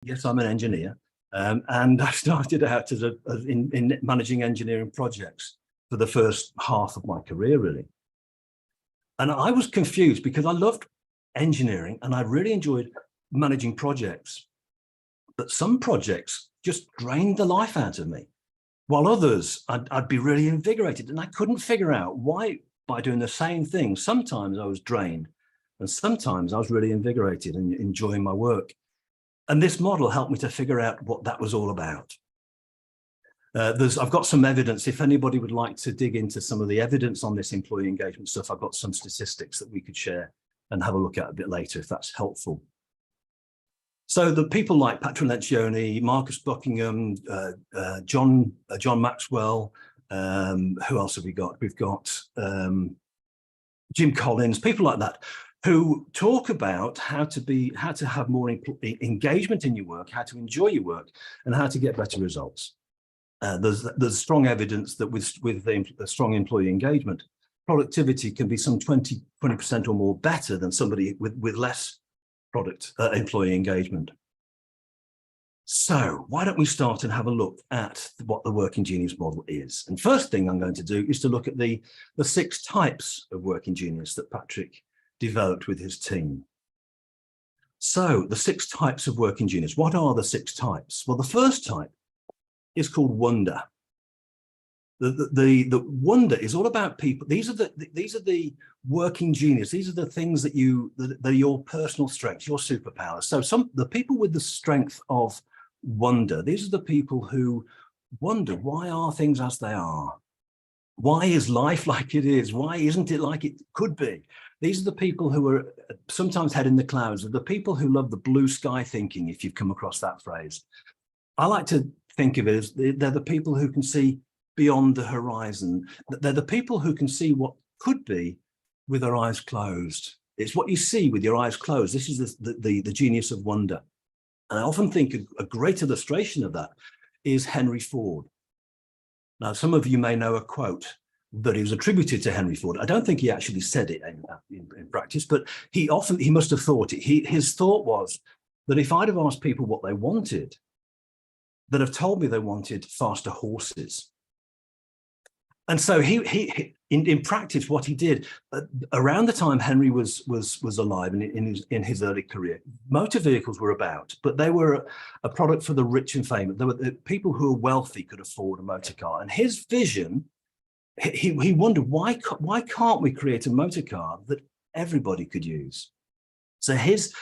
Yes, I'm an engineer, and I started out in managing engineering projects for the first half of my career, really. And I was confused because I loved engineering and I really enjoyed managing projects. But some projects just drained the life out of me, while others I'd be really invigorated. And I couldn't figure out why, by doing the same thing, sometimes I was drained and sometimes I was really invigorated and enjoying my work. And this model helped me to figure out what that was all about. I've got some evidence. If anybody would like to dig into some of the evidence on this employee engagement stuff, I've got some statistics that we could share and have a look at a bit later if that's helpful. So the people like Patrick Lencioni, Marcus Buckingham, John Maxwell, who else have we got? We've got Jim Collins, people like that, who talk about how to have more engagement in your work, how to enjoy your work, and how to get better results. There's strong evidence that with the strong employee engagement, productivity can be some 20% or more better than somebody with less employee engagement. So why don't we start and have a look at what the working genius model is? And first thing I'm going to do is to look at the 6 types of working genius that Patrick developed with his team. So the 6 types of working genius. What are the 6 types? Well, the first type is called wonder. The wonder is all about people. These are the working genius. These are the things that are your personal strengths, your superpowers. So the people with the strength of wonder, these are the people who wonder, why are things as they are? Why is life like it is? Why isn't it like it could be? These are the people who are sometimes head in the clouds, are the people who love the blue sky thinking, if you've come across that phrase. I like to think of it as they're the people who can see beyond the horizon. They're the people who can see what could be with their eyes closed. It's what you see with your eyes closed. This is the genius of wonder. And I often think a great illustration of that is Henry Ford. Now, some of you may know a quote that is attributed to Henry Ford. I don't think he actually said it in practice, but he must have thought it. His thought was that if I'd have asked people what they wanted, that have told me they wanted faster horses. And so in practice, what he did around the time Henry was alive and in his early career, motor vehicles were about, but they were a product for the rich and famous. There were people who were wealthy could afford a motor car. And his vision, he wondered, why can't we create a motor car that everybody could use? So his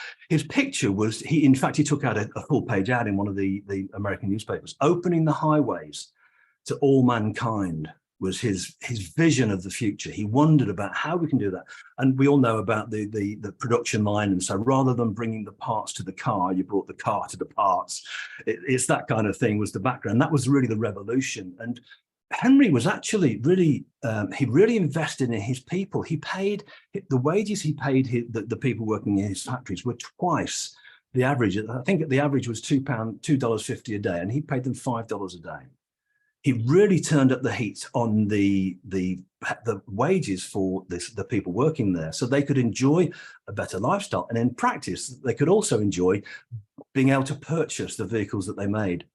picture was, in fact, he took out a full page ad in one of the American newspapers. Opening the highways to all mankind was his vision of the future. He wondered about how we can do that. And we all know about the production line. And so rather than bringing the parts to the car, you brought the car to the parts. It's that kind of thing was the background. That was really the revolution. And Henry was actually really, he really invested in his people. He paid, the wages he paid the people working in his factories were twice the average. I think the average was $2.50 a day, and he paid them $5 a day. He really turned up the heat on the wages for the people working there, so they could enjoy a better lifestyle. And in practice, they could also enjoy being able to purchase the vehicles that they made.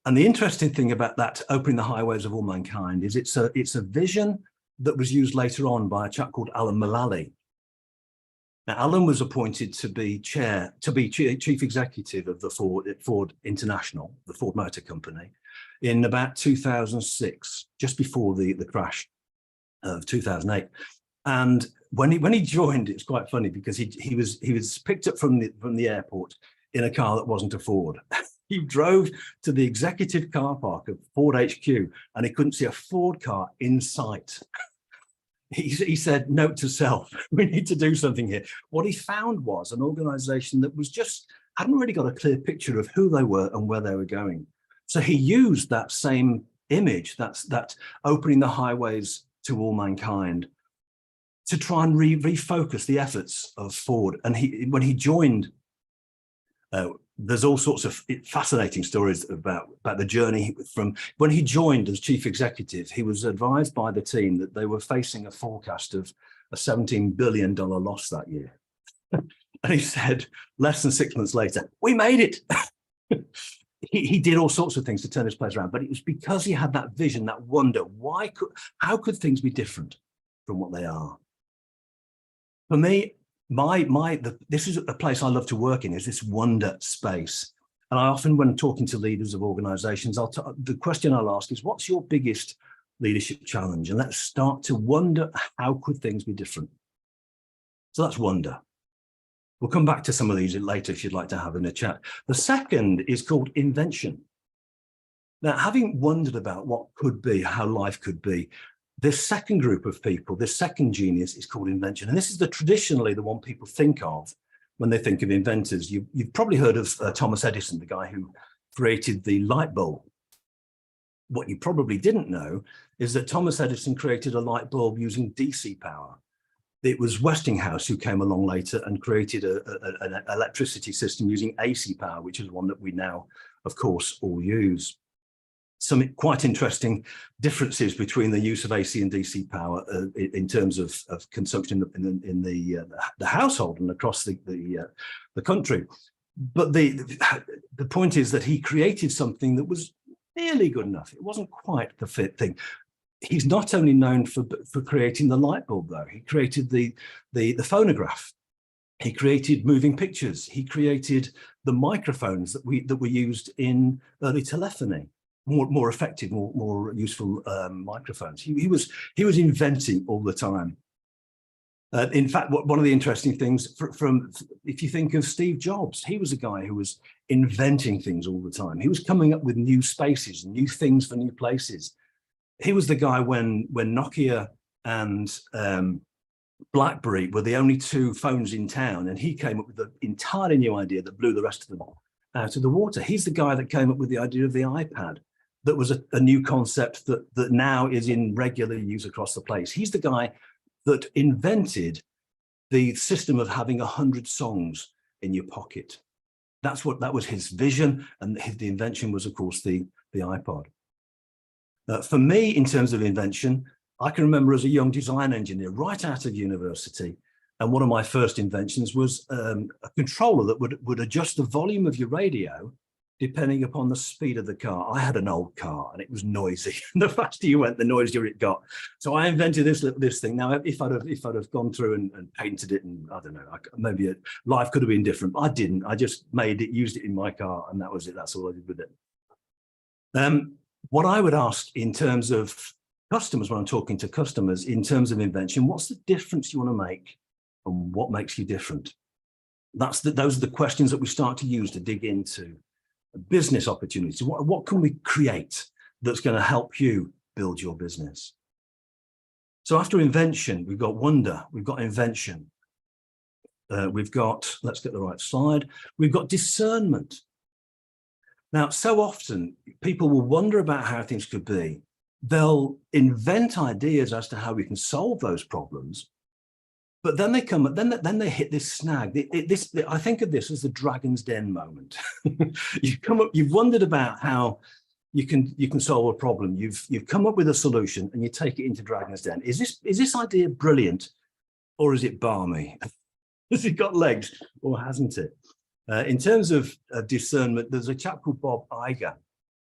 And the interesting thing about that, opening the highways of all mankind, is it's a vision that was used later on by a chap called Alan Mulally. Now, Alan was appointed to be chief executive of the Ford International, the Ford Motor Company, in about 2006, just before the crash of 2008. And when he joined, it's quite funny because he was picked up from the airport in a car that wasn't a Ford. He drove to the executive car park of Ford HQ and he couldn't see a Ford car in sight. He said, note to self, we need to do something here. What he found was an organization that hadn't really got a clear picture of who they were and where they were going. So he used that same image, that opening the highways to all mankind, to try and refocus the efforts of Ford. And when he joined, there's all sorts of fascinating stories about the journey from when he joined as chief executive. He was advised by the team that they were facing a forecast of a $17 billion loss that year. And he said, less than 6 months later, we made it. He did all sorts of things to turn this place around, but it was because he had that vision, that wonder. How could things be different from what they are? For me, this is a place I love to work in, is this wonder space. And I often, when talking to leaders of organizations, the question I'll ask is, what's your biggest leadership challenge? And let's start to wonder, how could things be different? So that's wonder. We'll come back to some of these later if you'd like to have in a chat. The second is called invention. Now, having wondered about what could be, how life could be, this second group of people, this second genius is called invention. And this is traditionally the one people think of when they think of inventors. You've probably heard of Thomas Edison, the guy who created the light bulb. What you probably didn't know is that Thomas Edison created a light bulb using DC power. It was Westinghouse who came along later and created an electricity system using AC power, which is one that we now, of course, all use. Some quite interesting differences between the use of AC and DC power in terms of consumption in the household and across the country. But the point is that he created something that was nearly good enough. It wasn't quite the fit thing. He's not only known for creating the light bulb, though. He created the phonograph. He created moving pictures. He created the microphones that were used in early telephony, more effective, more useful microphones. He was inventing all the time. In fact, one of the interesting things if you think of Steve Jobs, he was a guy who was inventing things all the time. He was coming up with new spaces, new things for new places. He was the guy when Nokia and BlackBerry were the only two phones in town, and he came up with an entirely new idea that blew the rest of them out of the water. He's the guy that came up with the idea of the iPad. That was a new concept that now is in regular use across the place. He's the guy that invented the system of having 100 songs in your pocket. That was his vision, and the invention was, of course, the iPod. For me, in terms of invention, I can remember as a young design engineer right out of university, and one of my first inventions was a controller that would adjust the volume of your radio depending upon the speed of the car. I had an old car and it was noisy. The faster you went, the noisier it got. So I invented this thing. Now, if I'd have gone through and painted it, and I don't know, maybe life could have been different. But I didn't. I just used it in my car, and that was it. That's all I did with it. What I would ask in terms of customers, when I'm talking to customers, in terms of invention, what's the difference you want to make, and what makes you different? Those are the questions that we start to use to dig into business opportunities. What can we create that's going to help you build your business? So after invention, we've got wonder, we've got invention, we've got, let's get the right slide, we've got discernment. Now, so often people will wonder about how things could be. They'll invent ideas as to how we can solve those problems, but then then they hit this snag. I think of this as the Dragon's Den moment. You've wondered about how you can solve a problem. You've come up with a solution, and you take it into Dragon's Den. Is this idea brilliant, or is it balmy? Has it got legs, or hasn't it? In terms of discernment, there's a chap called Bob Iger.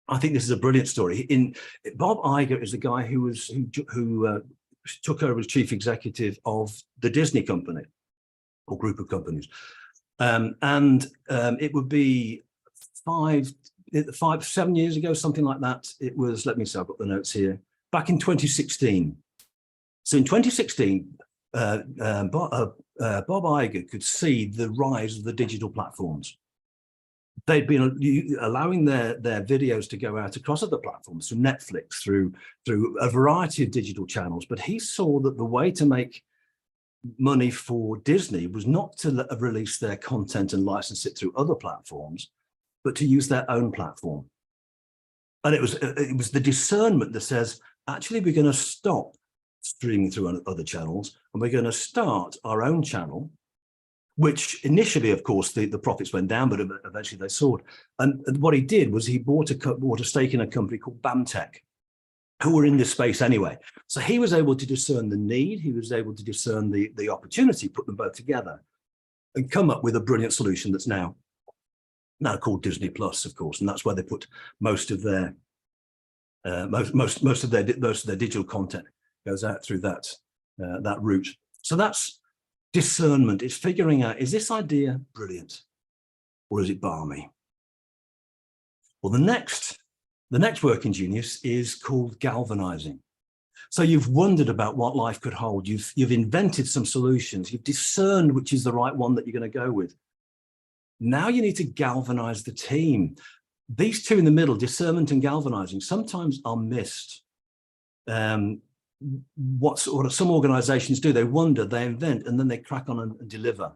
I think this is a brilliant story. Bob Iger is the guy who took over as chief executive of the Disney company, or group of companies. It would be 7 years ago, something like that. It was, let me see, I've got the notes here, back in 2016. So in 2016, Bob Iger could see the rise of the digital platforms. They'd been allowing their videos to go out across other platforms, through Netflix, through a variety of digital channels. But he saw that the way to make money for Disney was not to release their content and license it through other platforms, but to use their own platform. And it was the discernment that says, actually, we're going to stop streaming through other channels, and we're going to start our own channel, which initially, of course, the profits went down, but eventually they soared. And what he did was he bought a stake in a company called BAMTech, who were in this space anyway. So he was able to discern the need, he was able to discern the opportunity, put them both together. and come up with a brilliant solution that's now called Disney Plus, of course, and that's where they put most of their most of their digital content goes out through that route. So that's discernment. It's figuring out, is this idea brilliant or is it balmy? Well, the next working genius is called galvanizing. So you've wondered about what life could hold. You've invented some solutions. You've discerned which is the right one that you're going to go with. Now you need to galvanize the team. These two in the middle, discernment and galvanizing, sometimes are missed. What some organizations do, they wonder, they invent, and then they crack on and deliver.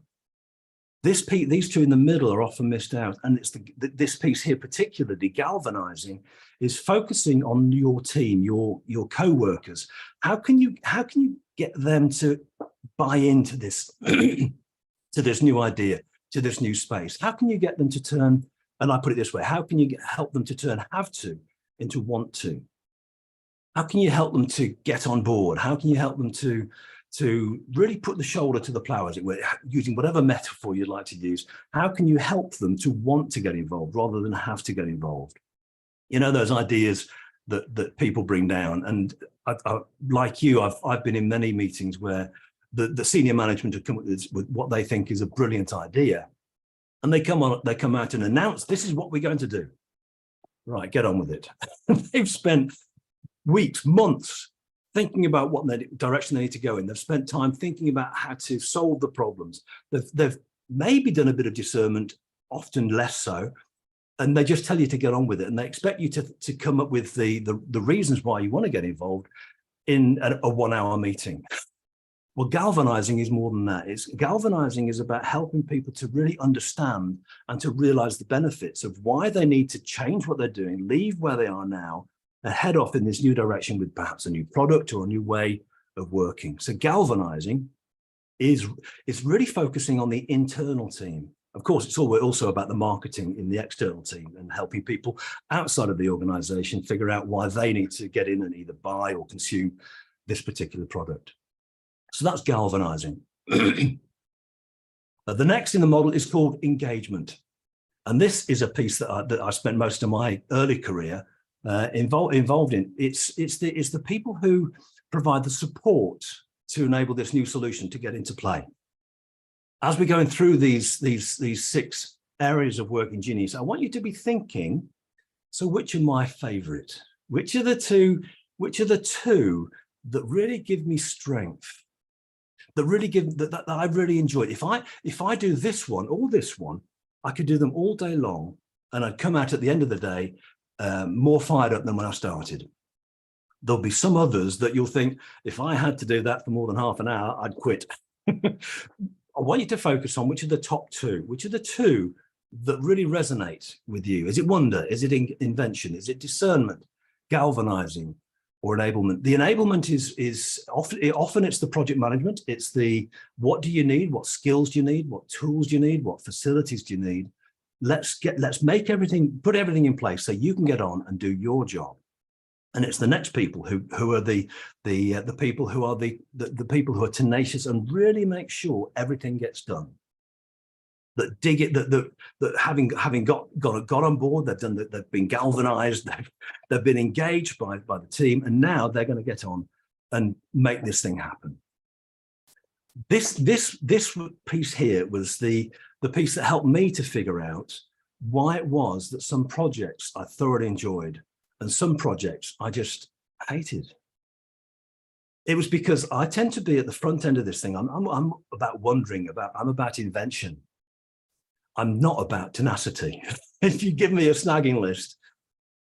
These two in the middle are often missed out. And it's this piece here, particularly galvanizing, is focusing on your team, your co-workers. How can you get them to buy into this, to this new idea, to this new space? How can you get them to turn, and I put it this way, how can you help them to turn have to into want to? How can you help them to get on board? How can you help them to really put the shoulder to the plow, as it were, using whatever metaphor you'd like to use? How can you help them to want to get involved rather than have to get involved? You know, those ideas that people bring down. And like you, I've been in many meetings where the senior management have come up with what they think is a brilliant idea. And they come out and announce, this is what we're going to do. Right, get on with it. They've spent weeks, months thinking about what direction they need to go in. They've spent time thinking about how to solve the problems. They've maybe done a bit of discernment, often less so, and they just tell you to get on with it. And they expect you to come up with the reasons why you want to get involved in a 1 hour meeting. Well, galvanizing is more than that. Galvanizing is about helping people to really understand and to realize the benefits of why they need to change what they're doing, leave where they are now, and head off in this new direction with perhaps a new product or a new way of working. So galvanizing is really focusing on the internal team. Of course, it's also about the marketing in the external team and helping people outside of the organization figure out why they need to get in and either buy or consume this particular product. So that's galvanizing. The next in the model is called engagement. And this is a piece that I spent most of my early career involved in. It's the people who provide the support to enable this new solution to get into play. As we're going through these 6 areas of working genius, I want you to be thinking, so which are my favorite? Which are the two that really give me strength? That really that I really enjoy. If I do this one or this one, I could do them all day long, and I'd come out at the end of the day more fired up than when I started. There'll be some others that you'll think, if I had to do that for more than half an hour, I'd quit. I want you to focus on which are the top 2, which are the 2 that really resonate with you. Is it wonder? Is it invention? Is it discernment, galvanizing, or enablement? The enablement is often it's the project management. It's the, what do you need? What skills do you need? What tools do you need? What facilities do you need? Let's make everything, put everything in place so you can get on and do your job. And it's the next people who are the people who are the people who are tenacious and really make sure everything gets done. That dig it, that having got on board, they've been galvanized, they've been engaged by the team, and now they're going to get on and make this thing happen. This piece here was the piece that helped me to figure out why it was that some projects I thoroughly enjoyed and some projects I just hated. It was because I tend to be at the front end of this thing. I'm about wondering, I'm about invention. I'm not about tenacity. If you give me a snagging list,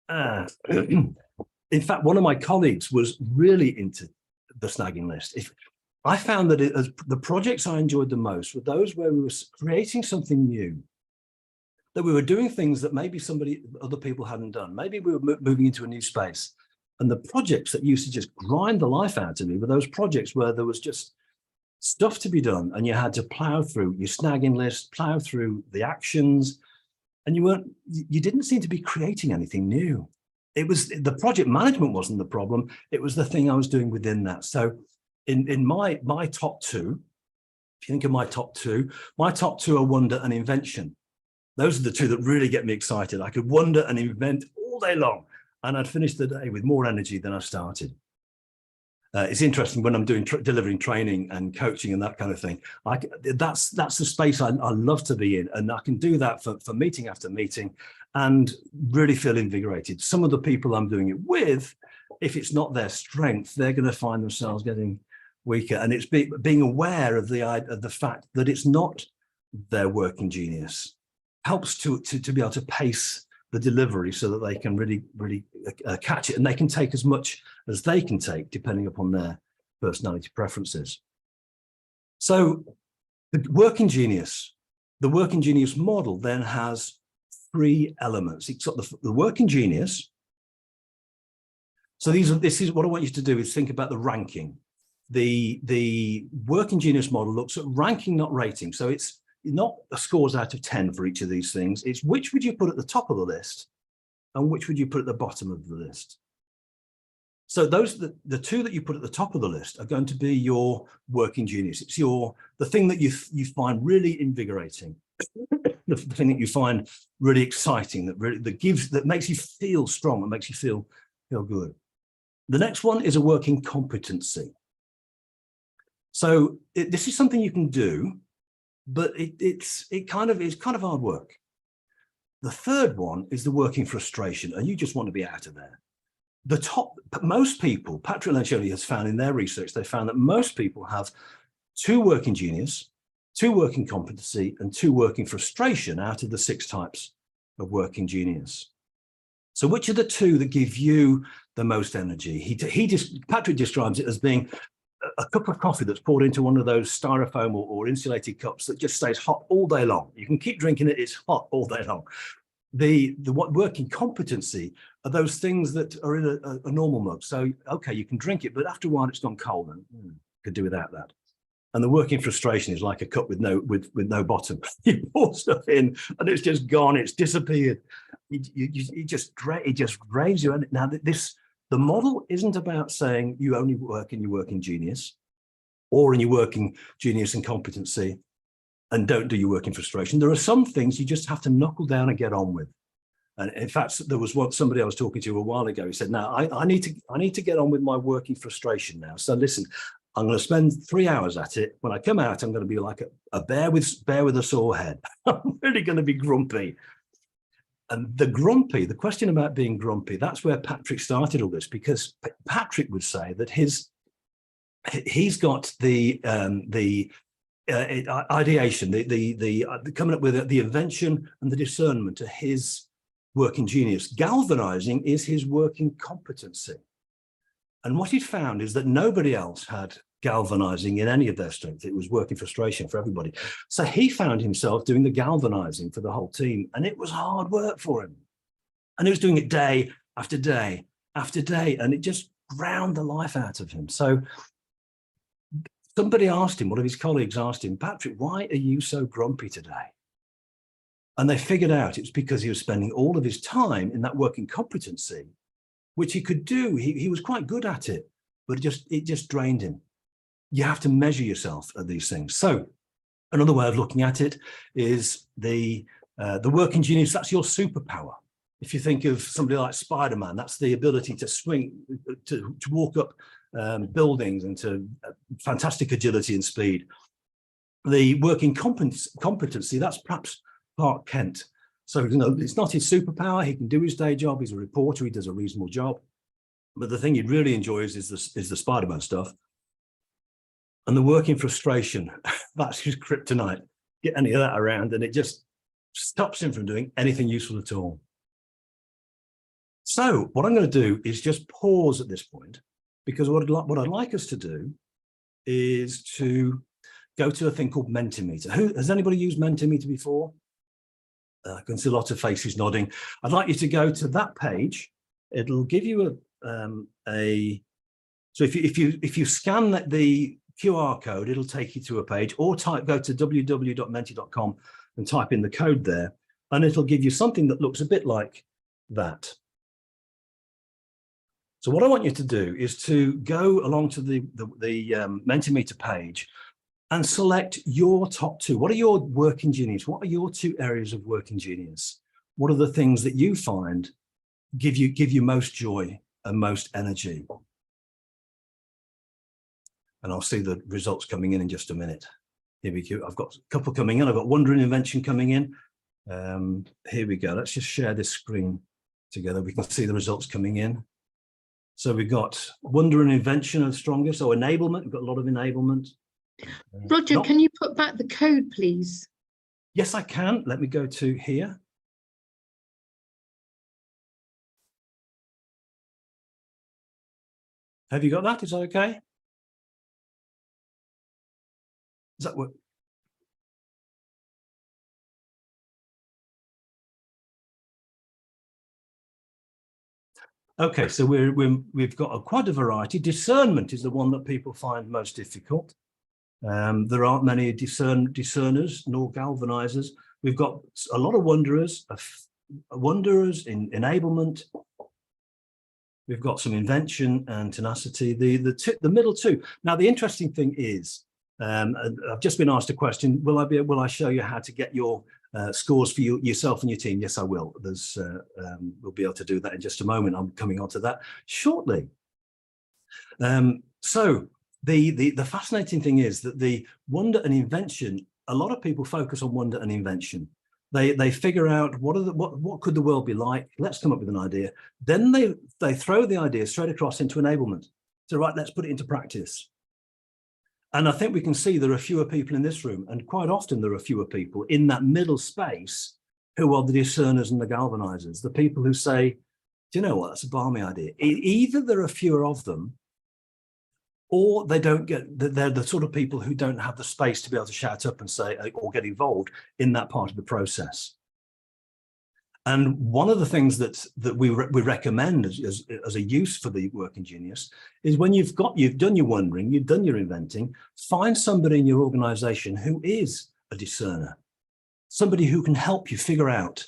in fact, one of my colleagues was really into the snagging list. I found that the projects I enjoyed the most were those where we were creating something new, that we were doing things that maybe other people hadn't done. Maybe we were moving into a new space. And the projects that used to just grind the life out of me were those projects where there was just stuff to be done, and you had to plow through your snagging list, plow through the actions, and you didn't seem to be creating anything new. It was the project management wasn't the problem. It was the thing I was doing within that. So in my top 2, If you think of my top two are wonder and invention. Those are the two that really get me excited. I could wonder and invent all day long, and I'd finish the day with more energy than I started. It's interesting when I'm doing delivering training and coaching and that kind of thing. That's the space I love to be in, and I can do that for meeting after meeting, and really feel invigorated. Some of the people I'm doing it with, if it's not their strength, they're going to find themselves getting weaker. And it's being aware of the fact that it's not their working genius helps to be able to pace the delivery so that they can really catch it, and they can take as much as they can take depending upon their personality preferences. So the working genius model then has three elements. It's got the working genius. So this is what I want you to do is think about the ranking. The working genius model looks at ranking, not rating. So it's not a scores out of 10 for each of these things. It's which would you put at the top of the list and which would you put at the bottom of the list. So the two that you put at the top of the list are going to be your working genius. It's the thing that you find really invigorating, the thing that you find really exciting, that makes you feel strong, that makes you feel good. The next one is a working competency. So this is something you can do, but it's kind of hard work. The third one is the working frustration, and you just want to be out of there. Most people, Patrick Lencioni has found in their research, they found that most people have 2 working genius, 2 working competency, and 2 working frustration out of the 6 types of working genius. So which are the 2 that give you the most energy? Patrick describes it as being a cup of coffee that's poured into one of those styrofoam or insulated cups that just stays hot all day long. You can keep drinking it, it's hot all day long. The working competency are those things that are in a normal mug. So, okay, you can drink it, but after a while it's gone cold and could do without that. And the working frustration is like a cup with no bottom. You pour stuff in and it's just gone, it's disappeared. It just drains you. Now, the model isn't about saying you only work in your working genius or in your working genius and competency and don't do your working frustration. There are some things you just have to knuckle down and get on with. And in fact, there was somebody I was talking to a while ago. He said, "Now I need to get on with my working frustration now. So listen, I'm going to spend 3 hours at it. When I come out, I'm going to be like a bear with a sore head. I'm really going to be grumpy." And the question about being grumpy, that's where Patrick started all this, because Patrick would say that he's got the ideation, the coming up with the invention and the discernment to his working genius. Galvanizing is his working competency. And what he'd found is that nobody else had galvanizing in any of their strengths. It was working frustration for everybody. So he found himself doing the galvanizing for the whole team, and it was hard work for him. And he was doing it day after day after day, and it just ground the life out of him. So somebody asked him, one of his colleagues asked him, "Patrick, why are you so grumpy today?" And they figured out it's because he was spending all of his time in that working competency, which he could do. He was quite good at it, but it just drained him. You have to measure yourself at these things. So another way of looking at it is the working genius. That's your superpower. If you think of somebody like Spider-Man, that's the ability to swing, to walk up buildings and to fantastic agility and speed. The working competency, that's perhaps Clark Kent. So, it's not his superpower. He can do his day job. He's a reporter. He does a reasonable job. But the thing he really enjoys is the Spider-Man stuff. And the working frustration, that's his kryptonite. Get any of that around and it just stops him from doing anything useful at all. So what I'm going to do is just pause at this point, because what I'd like us to do is to go to a thing called Mentimeter. Has anybody used Mentimeter before? I can see lots of faces nodding. I'd like you to go to that page. It'll give you so if you scan the QR code, it'll take you to a page, or go to www.menti.com and type in the code there, and it'll give you something that looks a bit like that. So what I want you to do is to go along to the Mentimeter page and select your top two. What are your working genius? What are your two areas of working genius? What are the things that you find give you most joy and most energy? And I'll see the results coming in just a minute. Here we go. I've got a couple coming in. I've got wonder and invention coming in. Here we go. Let's just share this screen together. We can see the results coming in. So we've got wonder and invention are stronger. So enablement, we've got a lot of enablement. Roger, can you put back the code, please? Yes, I can. Let me go to here. Have you got that? Is that okay? Does that work? Okay, so we've got quite a variety. Discernment is the one that people find most difficult. There aren't many discerners nor galvanizers. We've got a lot of wanderers in enablement. We've got some invention and tenacity. The middle two. Now, the interesting thing is, I've just been asked a question. Will I show you how to get your scores for yourself and your team? Yes, I will. We'll be able to do that in just a moment. I'm coming on to that shortly. So the fascinating thing is that the wonder and invention, a lot of people focus on wonder and invention. They figure out what could the world be like. Let's come up with an idea. Then they throw the idea straight across into enablement. So right, let's put it into practice. And I think we can see there are fewer people in this room, and quite often there are fewer people in that middle space who are the discerners and the galvanizers, the people who say, do you know what, that's a balmy idea. Either there are fewer of them, or they're the sort of people who don't have the space to be able to shout up and say, or get involved in that part of the process. And one of the things that we recommend as a use for the working genius is when you've done your wondering, you've done your inventing, find somebody in your organization who is a discerner, somebody who can help you figure out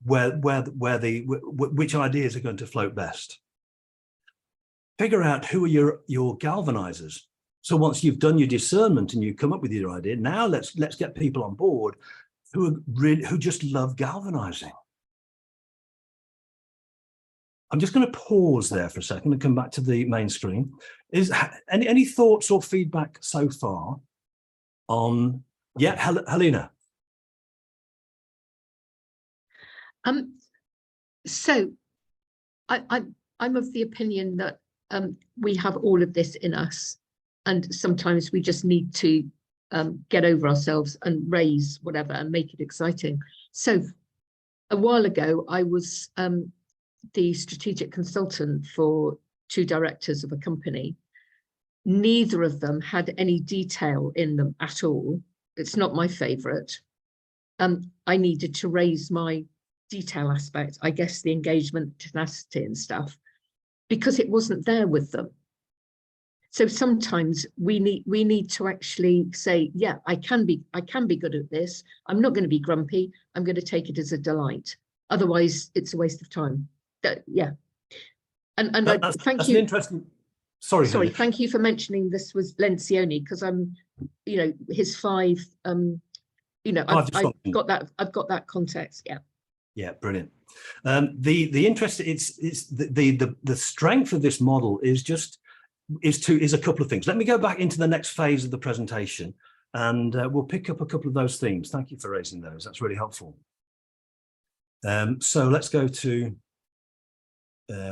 which ideas are going to float best. Figure out who are your galvanizers. So once you've done your discernment and you come up with your idea, now let's get people on board who just love galvanizing. I'm just going to pause there for a second and come back to the main screen. Is any thoughts or feedback so far on? Yeah, Helena. So I'm of the opinion that we have all of this in us, and sometimes we just need to get over ourselves and raise whatever and make it exciting. So a while ago, I was the strategic consultant for two directors of a company. Neither of them had any detail in them at all. It's not my favorite. I needed to raise my detail aspect, I guess the engagement, tenacity and stuff, because it wasn't there with them. So sometimes we need to actually say, yeah, I can be good at this. I'm not going to be grumpy. I'm going to take it as a delight. Otherwise, it's a waste of time. Yeah. And thank you. Interesting. Sorry. Thank you for mentioning this was Lencioni, because I'm, his five. I've got that context. Yeah. Yeah, brilliant. The interest, it's the strength of this model is a couple of things. Let me go back into the next phase of the presentation, and we'll pick up a couple of those themes. Thank you for raising those. That's really helpful. So let's go to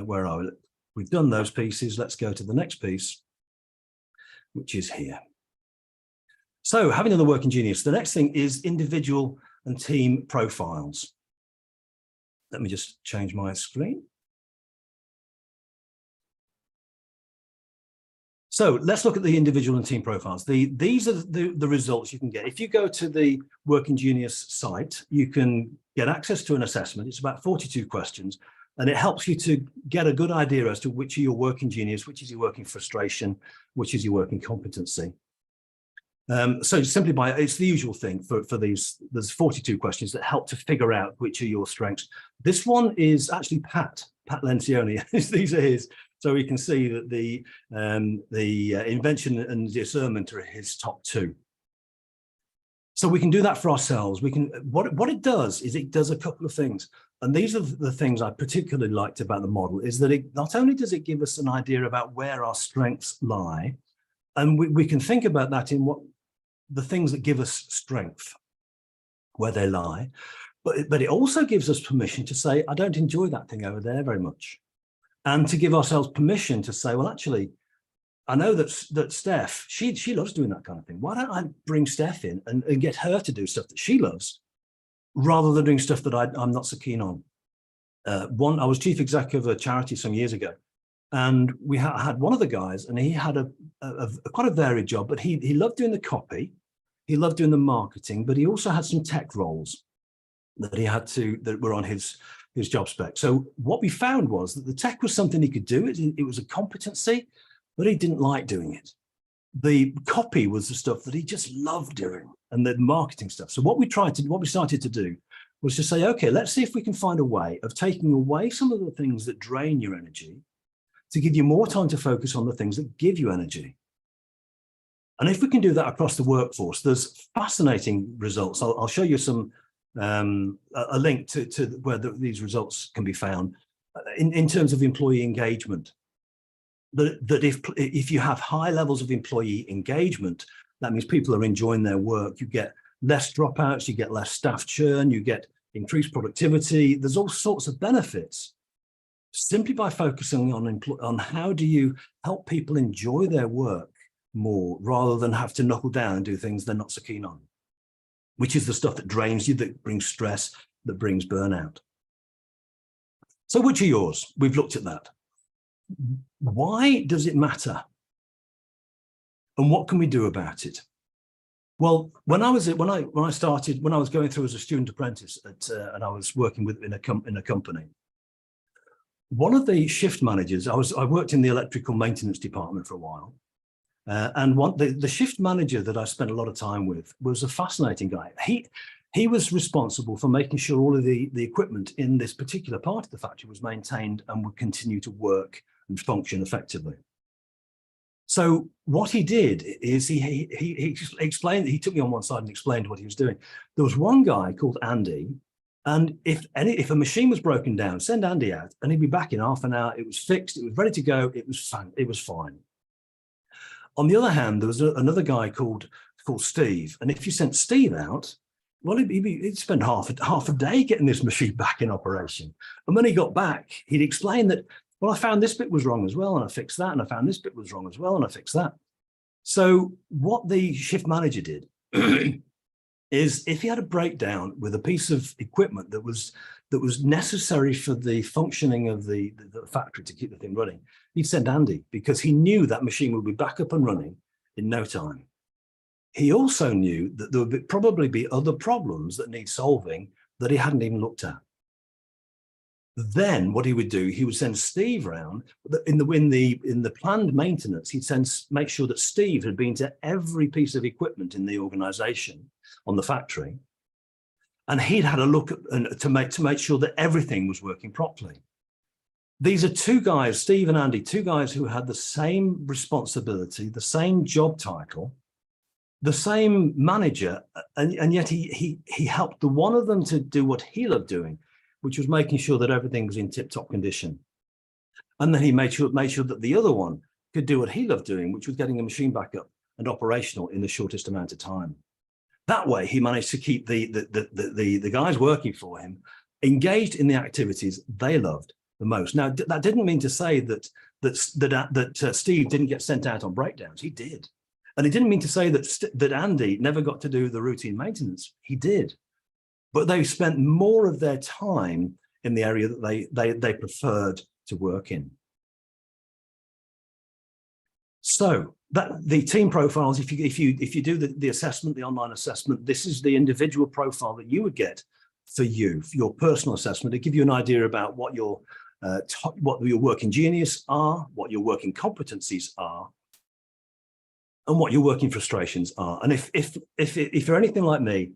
where are we? We've done those pieces. Let's go to the next piece, which is here. So having done the working genius, the next thing is individual and team profiles. Let me just change my screen. So let's look at the individual and team profiles. These are the results you can get. If you go to the Working Genius site, you can get access to an assessment. It's about 42 questions, and it helps you to get a good idea as to which are your working genius, which is your working frustration, which is your working competency. So simply it's the usual thing for these. There's 42 questions that help to figure out which are your strengths. This one is actually Pat Lencioni. These are his. So we can see that the invention and discernment are his top two. So we can do that for ourselves. We can, what it does is it does a couple of things. And these are the things I particularly liked about the model, is that it not only does it give us an idea about where our strengths lie, and we can think about that in what the things that give us strength, where they lie, but it also gives us permission to say, I don't enjoy that thing over there very much. And to give ourselves permission to say, well, actually, I know that Steph, she loves doing that kind of thing. Why don't I bring Steph in and get her to do stuff that she loves, rather than doing stuff that I'm not so keen on? I was chief executive of a charity some years ago, and we had one of the guys, and he had a quite a varied job, but he loved doing the copy, he loved doing the marketing, but he also had some tech roles that were on his job spec. So what we found was that the tech was something he could do. It was a competency, but he didn't like doing it. The copy was the stuff that he just loved doing, and the marketing stuff. So what we started to do was to say, okay, let's see if we can find a way of taking away some of the things that drain your energy to give you more time to focus on the things that give you energy. And if we can do that across the workforce, there's fascinating results. I'll show you some a link to where these results can be found in terms of employee engagement. That if you have high levels of employee engagement, that means people are enjoying their work. You get less dropouts, you get less staff churn, you get increased productivity. There's all sorts of benefits simply by focusing on how do you help people enjoy their work more, rather than have to knuckle down and do things they're not so keen on, which is the stuff that drains you, that brings stress, that brings burnout. So which are yours? We've looked at that. Why does it matter? And what can we do about it? Well, when I was going through as a student apprentice and I was working in a company, one of the shift managers, I worked in the electrical maintenance department for a while, and the shift manager that I spent a lot of time with was a fascinating guy. He was responsible for making sure all of the equipment in this particular part of the factory was maintained and would continue to work and function effectively. So what he did is he explained, he took me on one side and explained what he was doing. There was one guy called Andy, and if a machine was broken down, send Andy out and he'd be back in half an hour. It was fixed, it was ready to go, it was fine. On the other hand, there was another guy called Steve, and if you sent Steve out, well, he'd spend half a day getting this machine back in operation. And when he got back, he'd explain that, well, I found this bit was wrong as well, and I fixed that, and I found this bit was wrong as well, and I fixed that. So what the shift manager did is, if he had a breakdown with a piece of equipment that was necessary for the functioning of the factory to keep the thing running, he'd send Andy, because he knew that machine would be back up and running in no time. He also knew that there would probably be other problems that need solving that he hadn't even looked at. Then what he would do, he would send Steve around in the planned maintenance. He'd make sure that Steve had been to every piece of equipment in the organization on the factory, and he'd had a look at, to make sure that everything was working properly. These are two guys, Steve and Andy, two guys who had the same responsibility, the same job title, the same manager, and yet he helped the one of them to do what he loved doing, which was making sure that everything was in tip-top condition. And then he made sure that the other one could do what he loved doing, which was getting the machine back up and operational in the shortest amount of time. That way, he managed to keep the guys working for him engaged in the activities they loved the most. Now, that didn't mean to say that Steve didn't get sent out on breakdowns. He did. And it didn't mean to say that Andy never got to do the routine maintenance. He did. But they spent more of their time in the area that they preferred to work in. So the team profiles, if you do the assessment, the online assessment, this is the individual profile that you would get for your personal assessment. To give you an idea about what your working genius are, what your working competencies are, and what your working frustrations are. And if you're anything like me,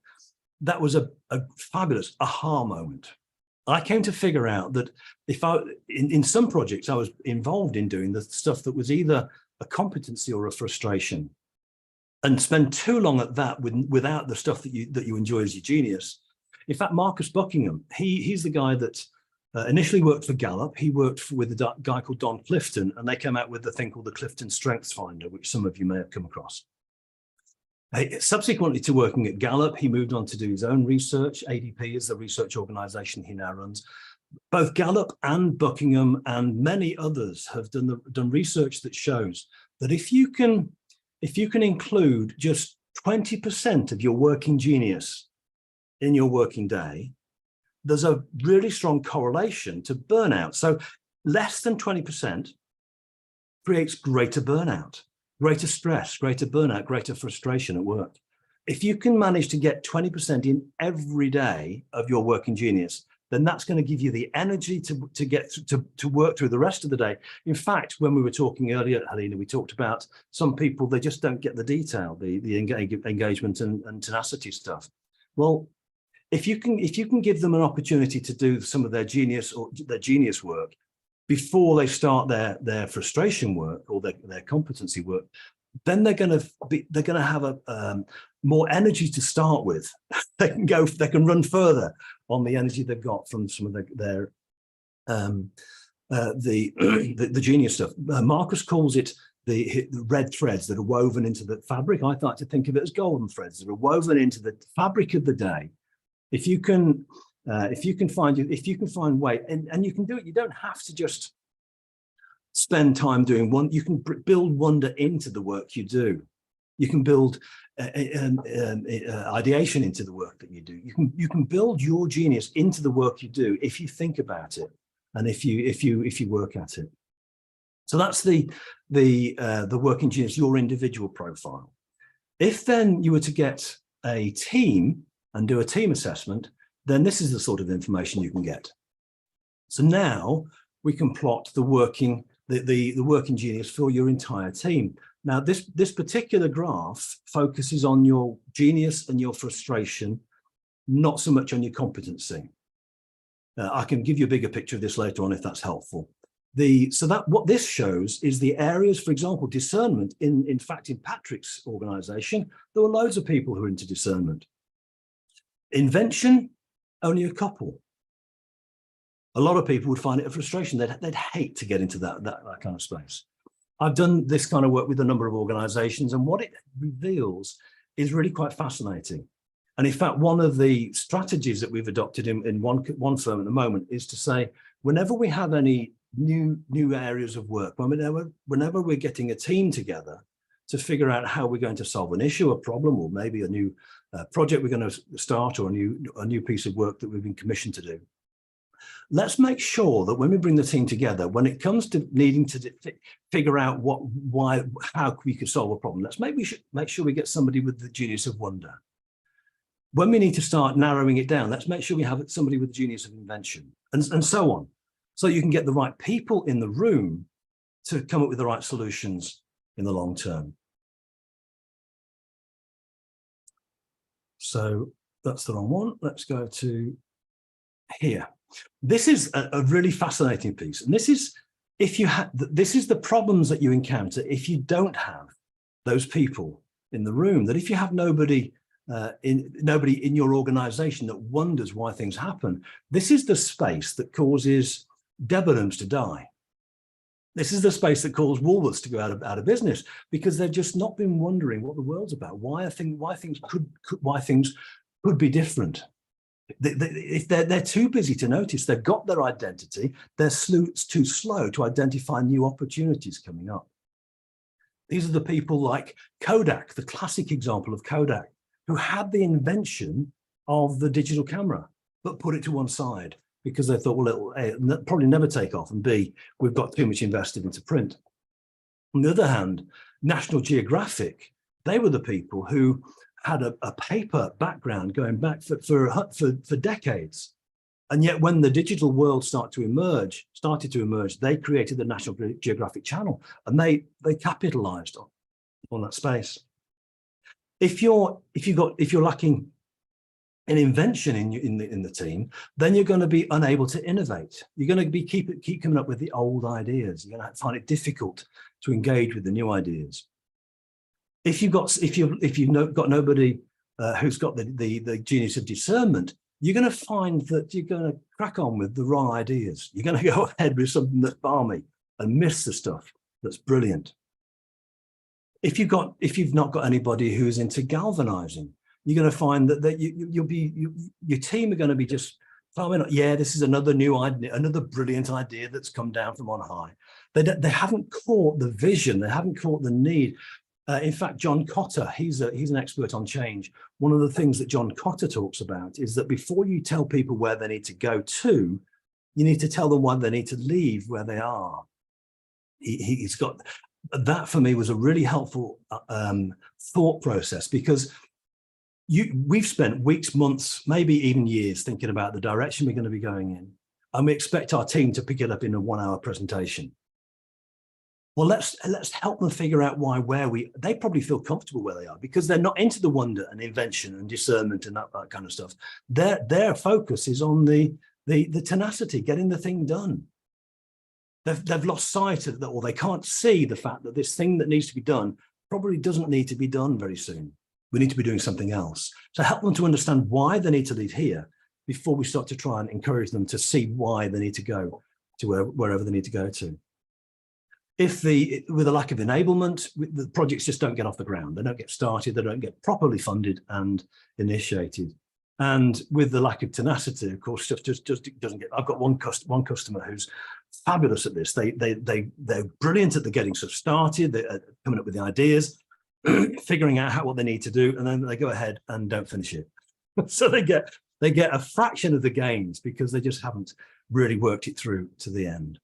that was a fabulous aha moment, I came to figure out that if in some projects I was involved in doing the stuff that was either a competency or a frustration, and spend too long at that without the stuff that you enjoy as your genius. In fact, Marcus Buckingham, he's the guy that initially worked for Gallup. He worked with a guy called Don Clifton, and they came out with the thing called the Clifton Strengths Finder, which some of you may have come across. Subsequently to working at Gallup, he moved on to do his own research. ADP is the research organization he now runs. Both Gallup and Buckingham and many others have done research that shows that if you can include just 20% of your working genius in your working day, there's a really strong correlation to burnout. So less than 20% creates greater burnout, greater stress, greater burnout, greater frustration at work. If you can manage to get 20% in every day of your working genius, then that's going to give you the energy to work through the rest of the day. In fact, when we were talking earlier, Helena, we talked about some people, they just don't get the detail, the engagement and tenacity stuff. Well, if you can give them an opportunity to do some of their genius work before they start their frustration work or their competency work, then they're going to have a more energy to start with. They can run further on the energy they've got from some of the genius stuff. Marcus calls it the red threads that are woven into the fabric. I like to think of it as golden threads that are woven into the fabric of the day. If you can find way, and you can do it, you don't have to just spend time doing one. You can build wonder into the work you do. You can build ideation into the work that you do. You can build your genius into the work you do if you think about it and if you work at it. So that's the working genius, your individual profile. If then you were to get a team and do a team assessment, then this is the sort of information you can get. So now we can plot the working genius for your entire team. Now, this particular graph focuses on your genius and your frustration, not so much on your competency. I can give you a bigger picture of this later on if that's helpful. What this shows is the areas, for example, discernment. In fact, in Patrick's organization, there were loads of people who were into discernment. Invention, only a couple. A lot of people would find it a frustration. They'd hate to get into that kind of space. I've done this kind of work with a number of organizations, and what it reveals is really quite fascinating. And in fact, one of the strategies that we've adopted in one firm at the moment is to say, whenever we have any new areas of work, whenever we're getting a team together to figure out how we're going to solve an issue, a problem, or maybe a new project we're going to start, or a new piece of work that we've been commissioned to do, let's make sure that when we bring the team together, when it comes to needing to figure out how we could solve a problem, let's make sure we get somebody with the genius of wonder. When we need to start narrowing it down, let's make sure we have somebody with the genius of invention, and so on. So you can get the right people in the room to come up with the right solutions in the long term. So that's the wrong one. Let's go to here. This is a really fascinating piece. And this is the problems that you encounter if you don't have those people in the room, that if you have nobody in your organization that wonders why things happen, this is the space that causes Debenhams to die. This is the space that caused Woolworths to go out of business, because they've just not been wondering what the world's about, why things could be different. If they're too busy to notice, they've got their identity, they're too slow to identify new opportunities coming up. These are the people like Kodak, the classic example of Kodak, who had the invention of the digital camera, but put it to one side because they thought, well, it'll probably never take off, and B, we've got too much invested into print. On the other hand, National Geographic, they were the people who had a paper background going back for decades. And yet when the digital world started to emerge, they created the National Geographic Channel, and they capitalized on that space. If you're lacking an invention in the team, then you're going to be unable to innovate. You're going to be keep coming up with the old ideas. You're going to find it difficult to engage with the new ideas. If you've got nobody who's got the genius of discernment, you're going to find that you're going to crack on with the wrong ideas. You're going to go ahead with something that's balmy and miss the stuff that's brilliant. If you've not got anybody who's into galvanizing, you're going to find that your team are going to be just, yeah, this is another new idea, another brilliant idea that's come down from on high. They haven't caught the vision, they haven't caught the need. In fact, John Cotter, he's an expert on change. One of the things that John Cotter talks about is that before you tell people where they need to go to, you need to tell them why they need to leave where they are. He's got that. For me was a really helpful thought process, because we've spent weeks, months, maybe even years thinking about the direction we're going to be going in, and we expect our team to pick it up in a 1-hour presentation. Well, let's help them figure out they probably feel comfortable where they are, because they're not into the wonder and invention and discernment and that kind of stuff. Their focus is on the tenacity, getting the thing done. They've lost sight of that, or they can't see the fact that this thing that needs to be done probably doesn't need to be done very soon. We need to be doing something else. So help them to understand why they need to leave here before we start to try and encourage them to see why they need to go to wherever they need to go to. With a lack of enablement, the projects just don't get off the ground. They don't get started. They don't get properly funded and initiated. And with the lack of tenacity, of course, stuff just doesn't get. I've got one customer who's fabulous at this. They're brilliant at getting stuff started. They're coming up with the ideas, figuring out what they need to do, and then they go ahead and don't finish it. So they get a fraction of the gains because they just haven't really worked it through to the end.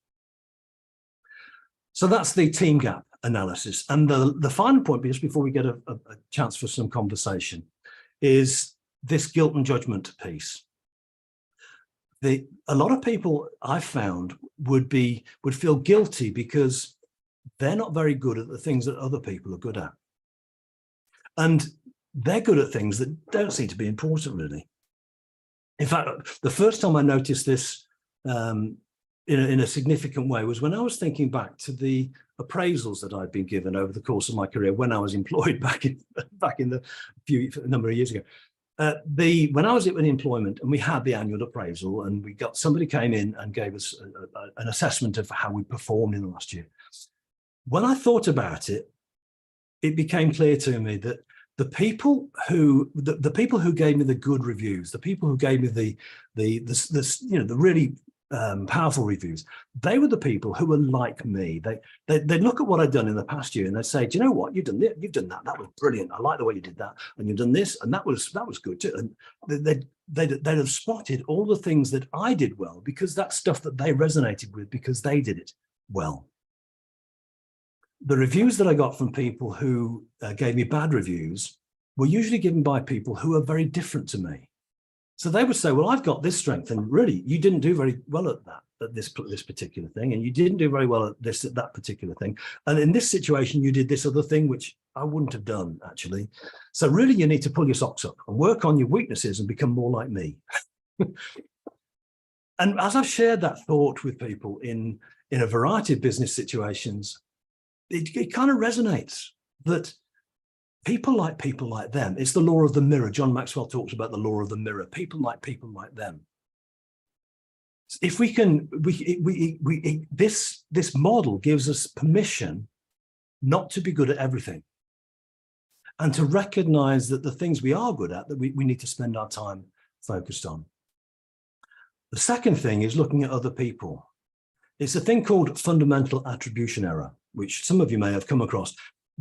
So that's the team gap analysis. And the final point, just before we get a chance for some conversation, is this guilt and judgment piece. A lot of people I've found would feel guilty because they're not very good at the things that other people are good at. And they're good at things that don't seem to be important, really. In fact, the first time I noticed this in a significant way was when I was thinking back to the appraisals that I'd been given over the course of my career when I was employed back in a number of years ago. When I was in employment and we had the annual appraisal, and somebody came in and gave us an assessment of how we performed in the last year. When I thought about it, it became clear to me that the people who gave me the good reviews, the people who gave me the really powerful reviews, they were the people who were like me. They'd look at what I'd done in the past year and they'd say, do you know what, you've done that, that was brilliant, I like the way you did that, and you've done this, and that was good too. And they'd have spotted all the things that I did well, because that's stuff that they resonated with because they did it well. The reviews that I got from people who gave me bad reviews were usually given by people who are very different to me. So they would say, well, I've got this strength, and really, you didn't do very well at this particular thing, and you didn't do very well at that particular thing. And in this situation, you did this other thing, which I wouldn't have done, actually. So really, you need to pull your socks up and work on your weaknesses and become more like me. And as I've shared that thought with people in a variety of business situations, it kind of resonates that people like them. It's the law of the mirror. John Maxwell talks about the law of the mirror. People like them. If we can, this model gives us permission not to be good at everything, and to recognize that the things we are good at, that we need to spend our time focused on. The second thing is looking at other people. It's a thing called fundamental attribution error, which some of you may have come across.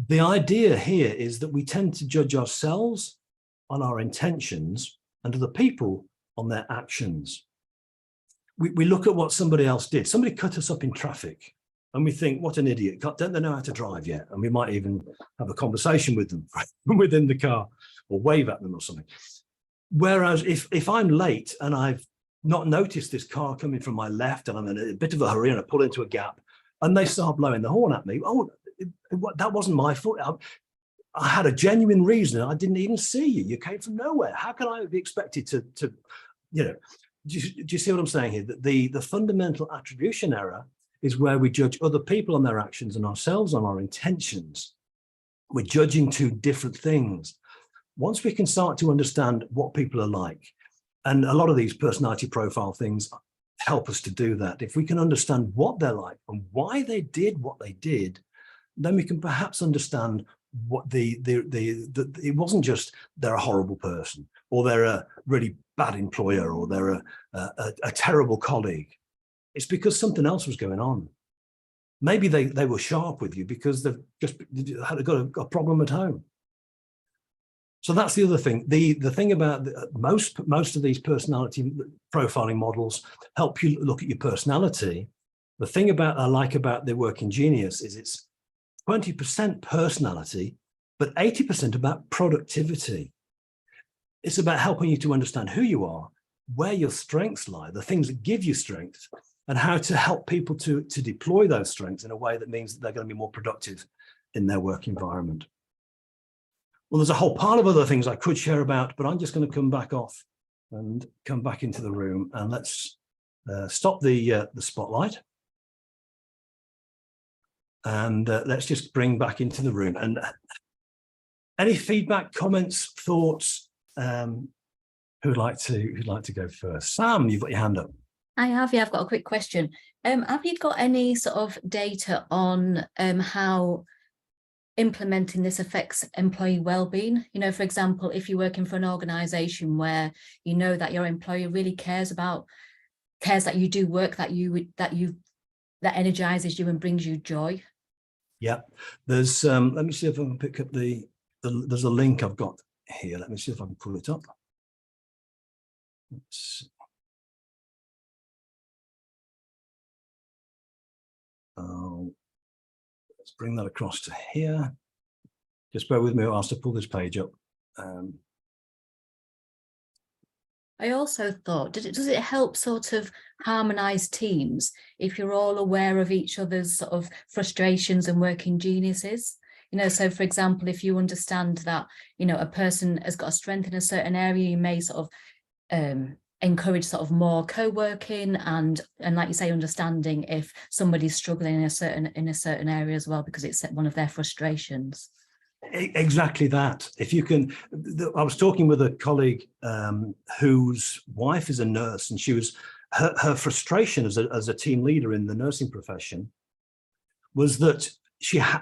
The idea here is that we tend to judge ourselves on our intentions and other people on their actions. We look at what somebody else did. Somebody cut us up in traffic and we think, what an idiot, don't they know how to drive yet? And we might even have a conversation with them within the car or wave at them or something. Whereas if I'm late and I've not noticed this car coming from my left and I'm in a bit of a hurry and I pull into a gap and they start blowing the horn at me, oh, that wasn't my fault. I had a genuine reason. I didn't even see you. You came from nowhere. How can I be expected to you know, do you see what I'm saying here? That the fundamental attribution error is where we judge other people on their actions and ourselves on our intentions. We're judging two different things. Once we can start to understand what people are like, and a lot of these personality profile things help us to do that. If we can understand what they're like and why they did what they did, then we can perhaps understand what it wasn't just they're a horrible person, or they're a really bad employer, or they're a terrible colleague. It's because something else was going on. Maybe they were sharp with you because they've just got a problem at home. So that's the other thing. The thing about most of these personality profiling models help you look at your personality. The thing I like about the Working Genius is it's 20% personality, but 80% about productivity. It's about helping you to understand who you are, where your strengths lie, the things that give you strength, and how to help people to deploy those strengths in a way that means that they're going to be more productive in their work environment. Well, there's a whole pile of other things I could share about, but I'm just going to come back off and come back into the room, and let's stop the spotlight. And let's just bring back into the room. And any feedback, comments, thoughts? Who'd like to go first? Sam, you've got your hand up. I have, yeah, I've got a quick question. Have you got any sort of data on how implementing this affects employee well-being? You know, for example, if you're working for an organization where you know that your employer really cares that you do work that energizes you and brings you joy. Yeah, there's let me see if I can pick up there's a link I've got here. Let me see if I can pull it up. Let's bring that across to here. Just bear with me whilst I pull this page up. I also thought, does it help sort of harmonize teams if you're all aware of each other's sort of frustrations and working geniuses? You know, so for example, if you understand that, you know, a person has got a strength in a certain area, you may sort of encourage sort of more co-working and like you say, understanding if somebody's struggling in a certain area as well, because it's one of their frustrations. Exactly that. If you can, I was talking with a colleague whose wife is a nurse, and she was her frustration as a team leader in the nursing profession was that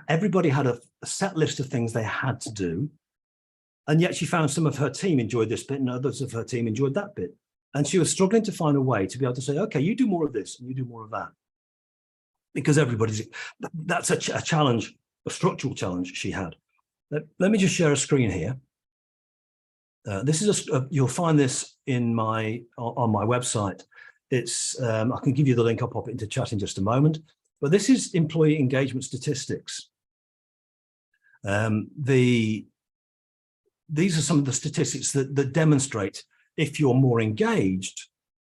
everybody had a set list of things they had to do, and yet she found some of her team enjoyed this bit and others of her team enjoyed that bit, and she was struggling to find a way to be able to say, okay, you do more of this and you do more of that, because that's a challenge, a structural challenge she had. Let me just share a screen here. This is you'll find this on my website. It's I can give you the link. I'll pop it into chat in just a moment. But this is employee engagement statistics. These are some of the statistics that demonstrate if you're more engaged,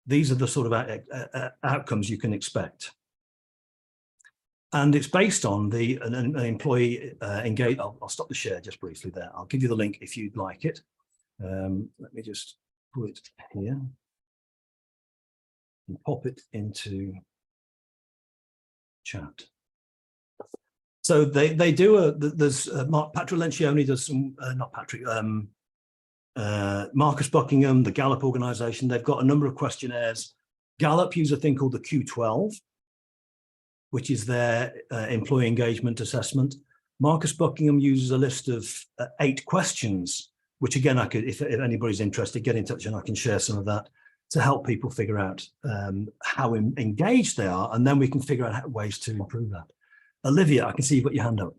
these are the sort of outcomes you can expect. And it's based on an employee engage. I'll stop the share just briefly there. I'll give you the link if you'd like it. Let me just put it here and pop it into chat. So they do there's Patrick Lencioni does some, not Patrick, Marcus Buckingham, the Gallup organization. They've got a number of questionnaires. Gallup use a thing called the Q12, which is their employee engagement assessment. Marcus Buckingham uses a list of 8 questions, which again, I could, if anybody's interested, get in touch and I can share some of that to help people figure out how engaged they are, and then we can figure out ways to improve that. Olivia, I can see you've got your hand up.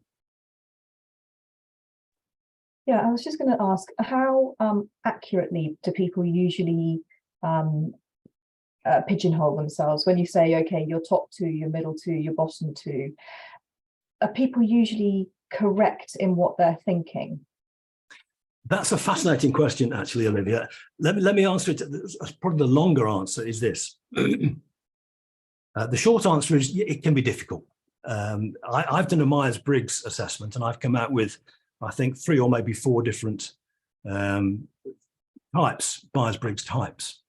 Yeah, I was just going to ask, how accurately do people usually pigeonhole themselves when you say, okay, your top 2, your middle 2, your bottom 2? Are people usually correct in what they're thinking? That's a fascinating question, actually, Olivia. Let me answer it. Probably the longer answer is this. The short answer is it can be difficult. I've done a Myers-Briggs assessment, and I've come out with I think 3 or maybe 4 different types, Myers-Briggs types.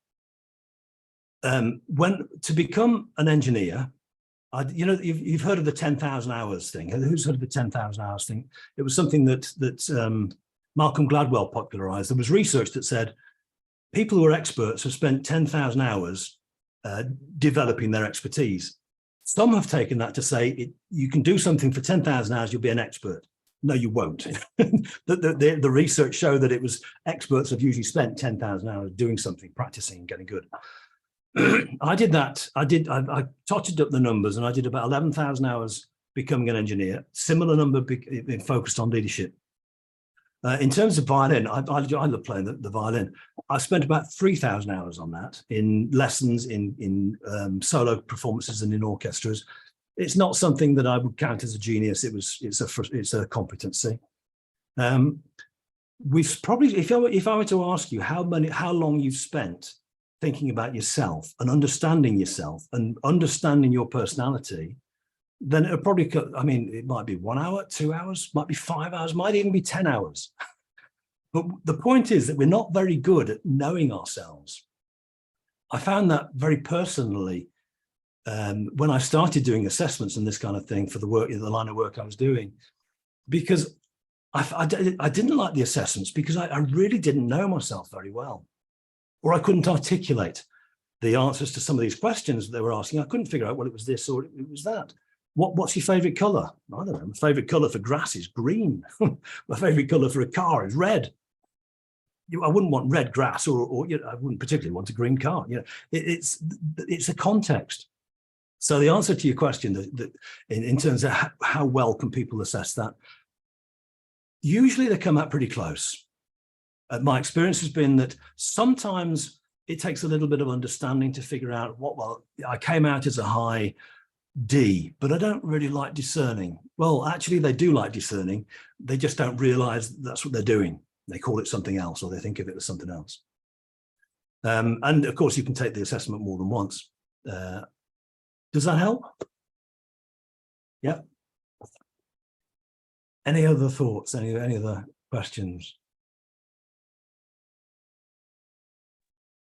When to become an engineer, you know, you've heard of the 10,000 hours thing. Who's heard of the 10,000 hours thing? It was something that Malcolm Gladwell popularized. There was research that said people who are experts have spent 10,000 hours developing their expertise. Some have taken that to say you can do something for 10,000 hours, you'll be an expert. No, you won't. the research showed that it was experts have usually spent 10,000 hours doing something, practicing, and getting good. I did that. I totted up the numbers, and I did about 11,000 hours becoming an engineer. Similar number being focused on leadership. In terms of violin, I love playing the violin. I spent about 3,000 hours on that in lessons, in solo performances, and in orchestras. It's not something that I would count as a genius. It's a competency. We've probably, if I were to ask you how long you've spent thinking about yourself and understanding your personality, then it'll probably, I mean, it might be 1 hour, 2 hours, might be 5 hours, might even be 10 hours. But the point is that we're not very good at knowing ourselves. I found that very personally when I started doing assessments and this kind of thing for the line of work I was doing, because I didn't like the assessments because I really didn't know myself very well, or I couldn't articulate the answers to some of these questions they were asking. I couldn't figure out, well, it was this or it was that. What's your favorite color? I don't know. My favorite color for grass is green. My favorite color for a car is red. I wouldn't want red grass, or you know, I wouldn't particularly want a green car. You know, it's a context. So the answer to your question, that in terms of how well can people assess that, usually they come out pretty close. My experience has been that sometimes it takes a little bit of understanding to figure out well, I came out as a high D, but I don't really like discerning. Well, actually they do like discerning. They just don't realize that's what they're doing. They call it something else, or they think of it as something else. And of course you can take the assessment more than once. Does that help? Yeah. Any other thoughts? Any other questions?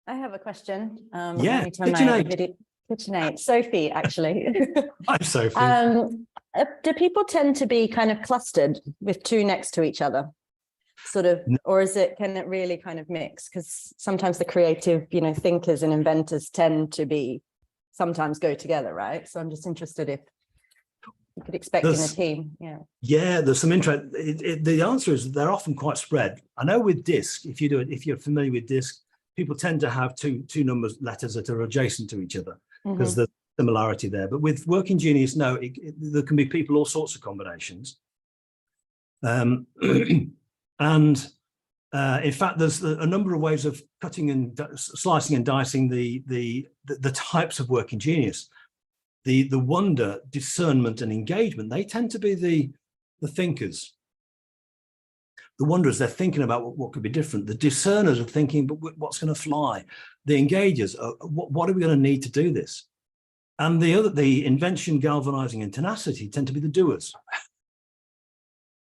I have a question. Yeah, KitchenAid. Sophie, actually. Hi, Sophie. Do people tend to be kind of clustered with 2 next to each other? Sort of, or can it really kind of mix? Because sometimes the creative, you know, thinkers and inventors tend to be sometimes go together, right? So I'm just interested if you could expect in a team. Yeah, there's some interest. The answer is they're often quite spread. I know with DISC, if you're familiar with DISC, people tend to have two letters that are adjacent to each other because there's similarity there. But with Working Genius, no, there can be people all sorts of combinations. And in fact, there's a number of ways of cutting and slicing and dicing the types of Working Genius. The wonder, discernment, and engagement, they tend to be the thinkers. The wonderers, they're thinking about what could be different. The discerners are thinking, but what's going to fly? The engagers, what are we going to need to do this? And the invention, galvanizing, and tenacity tend to be the doers.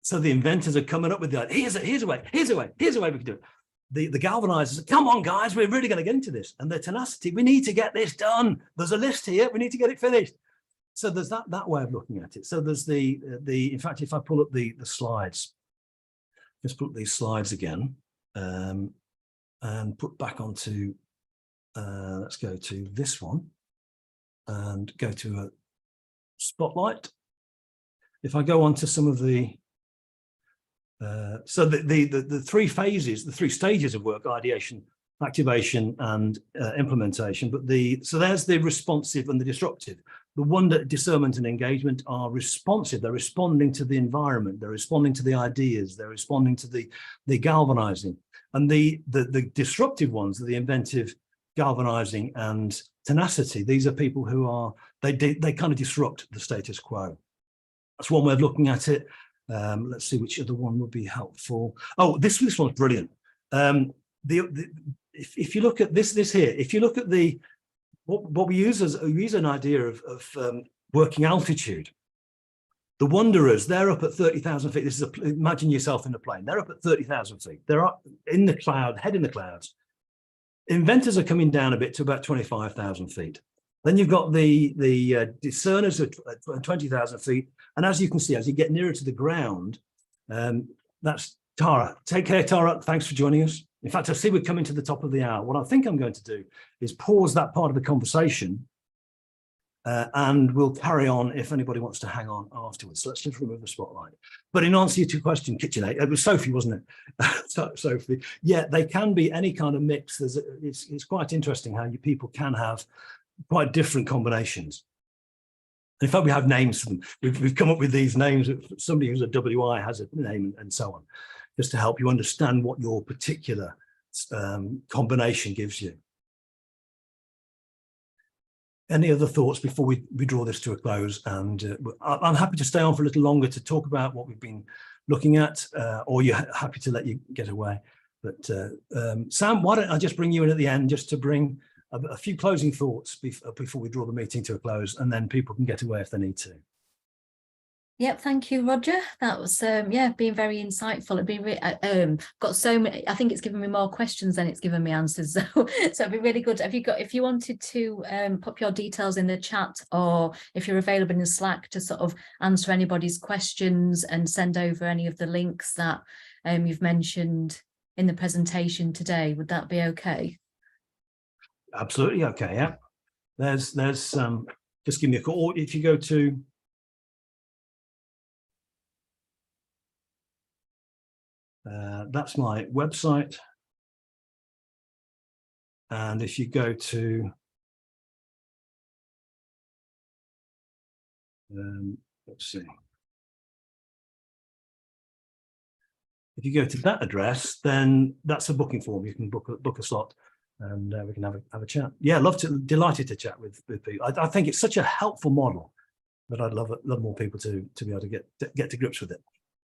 So the inventors are coming up with the idea, here's a way we can do it. The galvanizers, come on guys, we're really going to get into this. And the tenacity, we need to get this done. There's a list here, we need to get it finished. So there's that way of looking at it. So there's in fact, if I pull up the slides, just put these slides again and put back onto, let's go to this one and go to a spotlight. If I go on to some of the, so the 3 phases, the 3 stages of work: ideation, activation, and implementation. But so there's the responsive and the disruptive. The wonder, discernment, and engagement are responsive. They're responding to the environment. They're responding to the ideas. They're responding to the galvanizing. And the disruptive ones are the inventive, galvanizing, and tenacity. These are people who are, they kind of disrupt the status quo. That's one way of looking at it. Let's see which other one would be helpful. Oh, this one's brilliant. If you look at this here, if you look at what we use an idea of working altitude. The Wanderers, they're up at 30,000 feet. This is imagine yourself in a plane. They're up at 30,000 feet. They're up in the cloud, head in the clouds. Inventors are coming down a bit to about 25,000 feet. Then you've got the discerners at 20,000 feet. And as you can see, as you get nearer to the ground, that's Tara. Take care, Tara. Thanks for joining us. In fact, I see we're coming to the top of the hour. What I think I'm going to do is pause that part of the conversation and we'll carry on if anybody wants to hang on afterwards. So let's just remove the spotlight. But in answer to your question, KitchenAid, it was Sophie, wasn't it? Sophie. Yeah, they can be any kind of mix. It's quite interesting how people can have quite different combinations. In fact, we have names for them. We've come up with these names. Somebody who's a WI has a name and so on, just to help you understand what your particular combination gives you. Any other thoughts before we draw this to a close? And I'm happy to stay on for a little longer to talk about what we've been looking at, or you're happy to let you get away. But Sam, why don't I just bring you in at the end just to bring a few closing thoughts before we draw the meeting to a close, and then people can get away if they need to. Yep, thank you, Roger. That was yeah, been very insightful. It's been got so many. I think it's given me more questions than it's given me answers. So it'd be really good. If you wanted to pop your details in the chat, or if you're available in Slack to sort of answer anybody's questions and send over any of the links that you've mentioned in the presentation today, would that be okay? Absolutely okay. Yeah. There's just give me a call if you go to. That's my website, and if you go to let's see, if you go to that address, then that's a booking form. You can book a slot, and we can have a chat. Yeah, delighted to chat with people. I think it's such a helpful model that I'd love more people to be able to get to grips with it.